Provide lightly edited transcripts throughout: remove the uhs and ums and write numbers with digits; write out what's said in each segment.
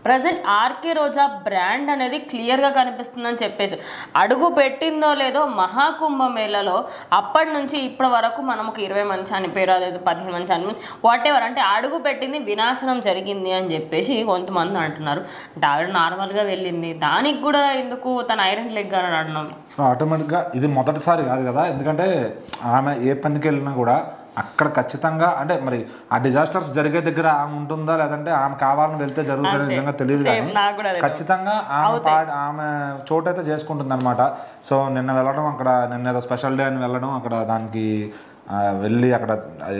Present RK రోజా brand అనేది క్లియర్గా కనిపిస్తుందని చెప్పేసి అడుగు పెట్టిందో లేదో మహాకుంభమేళలో అప్పటి నుంచి ఇప్పటి వరకు మనం ఒక 20 మంది చనిపోయారు, అదేదో 15 మంది చనిపోయి వాట్ ఎవర్, అంటే అడుగు పెట్టింది వినాశనం జరిగింది అని చెప్పేసి కొంతమంది అంటున్నారు. అంటే ఆవిడ నార్మల్గా వెళ్ళింది, దానికి కూడా ఎందుకు తన ఐరన్ లెగ్ అని అంటున్నాం. సో ఆటోమేటిక్గా ఇది మొదటిసారి కాదు కదా, ఎందుకంటే ఆమె ఏ పనికి వెళ్ళినా కూడా అక్కడ ఖచ్చితంగా అంటే మరి ఆ డిజాస్టర్స్ జరిగే దగ్గర ఆమె ఉంటుందా లేదంటే ఆమె కావాలని వెళ్తే జరుగుతుందో నిజంగా తెలియదు, కానీ ఖచ్చితంగా ఆమె చోటైతే చేసుకుంటుంది అనమాట. సో నిన్న వెళ్ళడం, అక్కడ నిన్న ఏదో స్పెషల్ డే అని వెళ్ళడం, అక్కడ దానికి వెళ్ళి అక్కడ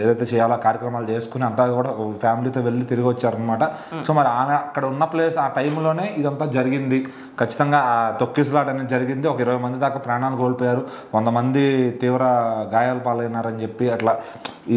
ఏదైతే చేయాలో కార్యక్రమాలు చేసుకుని అంతా కూడా ఫ్యామిలీతో వెళ్ళి తిరిగి వచ్చారనమాట. సో మరి ఆమె అక్కడ ఉన్న ప్లేస్ ఆ టైంలోనే ఇదంతా జరిగింది. ఖచ్చితంగా ఆ తొక్కిసలాట అనేది జరిగింది. ఒక 20 మంది దాకా ప్రాణాలు కోల్పోయారు, 100 మంది తీవ్ర గాయాలు పాలైనారని చెప్పి అట్లా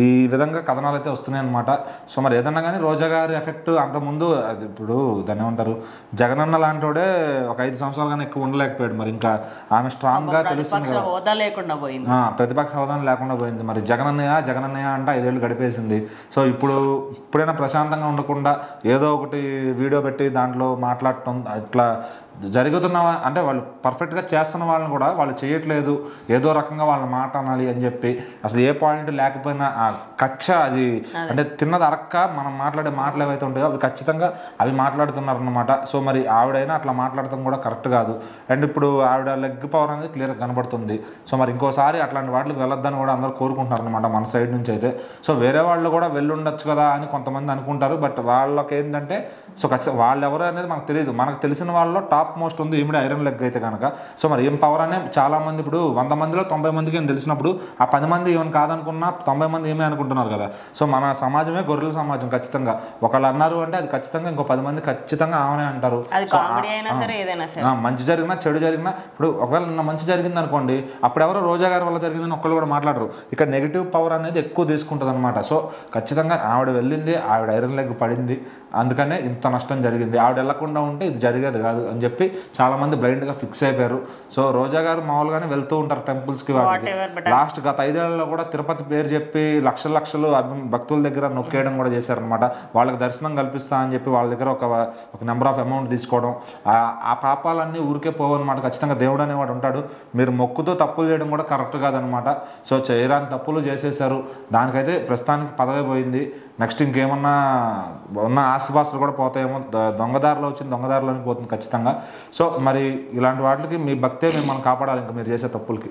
ఈ విధంగా కథనాలు అయితే వస్తున్నాయి అనమాట. సో మరి ఏదన్నా కానీ రోజా గారి ఎఫెక్ట్ అంతకుముందు అది ఇప్పుడు దాన్ని ఏమంటారు, జగనన్న లాంటివాడే ఒక 5 సంవత్సరాలు కానీ ఎక్కువ ఉండలేకపోయాడు. మరి ఇంకా ఆమె స్ట్రాంగ్గా తెలుస్తుంది కదా, ప్రతిపక్ష హోదా లేకుండా పోయింది. మరి జగనన్నయ్య అంటే 5 ఏళ్ళు గడిపేసింది. సో ఇప్పుడైనా ప్రశాంతంగా ఉండకుండా ఏదో ఒకటి వీడియో పెట్టి దాంట్లో మాట్లాడటం ఇట్లా జరుగుతున్న అంటే వాళ్ళు పర్ఫెక్ట్గా చేస్తున్న వాళ్ళని కూడా వాళ్ళు చేయట్లేదు, ఏదో రకంగా వాళ్ళ మాట అనాలి అని చెప్పి అసలు ఏ పాయింట్ లేకపోయినా ఆ కక్ష అది అంటే తిన్నది అరక్క మనం మాట్లాడే మాటలు ఏవైతే ఉంటాయో అవి ఖచ్చితంగా అవి మాట్లాడుతున్నారు అనమాట. సో మరి ఆవిడైనా అట్లా మాట్లాడటం కూడా కరెక్ట్ కాదు. అండ్ ఇప్పుడు ఆవిడ లెగ్ పవర్ అనేది క్లియర్గా కనబడుతుంది. సో మరి ఇంకోసారి అట్లాంటి వాటికి వెళ్ళొద్దని కూడా అందరూ కోరుకుంటున్నారు అనమాట మన సైడ్ నుంచి అయితే. సో వేరే వాళ్ళు కూడా వెళ్ళుండొచ్చు కదా అని కొంతమంది అనుకుంటారు, బట్ వాళ్ళకి ఏంటంటే సో ఖచ్చితంగా వాళ్ళు ఎవరు అనేది మనకు తెలియదు. మనకు తెలిసిన వాళ్ళలో టాప్ మోస్ట్ ఉంది ఈమె ఐరన్ లెగ్ అయితే కనుక. సో మరి ఏం పవర్ అనే చాలా మంది ఇప్పుడు 100 మందిలో 90 మందికి ఏం తెలిసినప్పుడు ఆ 10 మంది ఏమని కాదనుకున్నా 90 మంది ఏమే అనుకుంటున్నారు కదా. సో మన సమాజమే గొర్రెల సమాజం. ఖచ్చితంగా ఒకళ్ళు అన్నారు అంటే అది ఖచ్చితంగా ఇంకో 10 మంది ఖచ్చితంగా ఆమెనే అంటారు. మంచి జరిగినా చెడు జరిగినా ఇప్పుడు ఒకవేళ నిన్న మంచి జరిగింది అనుకోండి, అప్పుడు ఎవరో రోజా గారి వల్ల జరిగిందని ఒకళ్ళు కూడా మాట్లాడరు. ఇక్కడ నెగిటివ్ పవర్ అనేది ఎక్కువ తీసుకుంటుంది అనమాట. సో ఖచ్చితంగా ఆవిడ వెళ్ళింది, ఆవిడ ఐరన్ లెగ్ పడింది, అందుకనే ఇంత నష్టం జరిగింది. ఆవిడ వెళ్లకుండా ఉంటే ఇది జరిగేది కాదు అని చెప్పి చాలా మంది బ్లైండ్గా ఫిక్స్ అయిపోయారు. సో రోజా గారు మామూలుగానే వెళ్తూ ఉంటారు టెంపుల్స్కి. లాస్ట్ గత 5 ఏళ్లలో కూడా తిరుపతి పేరు చెప్పి లక్షలు భక్తుల దగ్గర నొక్కేయడం కూడా చేశారనమాట. వాళ్ళకి దర్శనం కల్పిస్తా అని చెప్పి వాళ్ళ దగ్గర ఒక నెంబర్ ఆఫ్ అమౌంట్ తీసుకోవడం, ఆ పాపాలన్నీ ఊరికే పోవన్నమాట. ఖచ్చితంగా దేవుడు అనేవాడు ఉంటాడు. మీరు మొక్కుతో తప్పులు చేయడం కూడా కరెక్ట్ కాదనమాట. సో చేయరాని తప్పులు చేసేసారు, దానికైతే ప్రస్తుతానికి పదవి పోయింది. నెక్స్ట్ ఇంకేమన్నా ఉన్న ఆస్తిపాస్తులు కూడా పోతాయేమో, దొంగదారిలో వచ్చింది దొంగదారిలోకి పోతుంది ఖచ్చితంగా. సో మరి ఇలాంటి వాటికి మీ భక్తే మిమ్మల్ని కాపాడాలి ఇంకా మీరు చేసే తప్పులకి.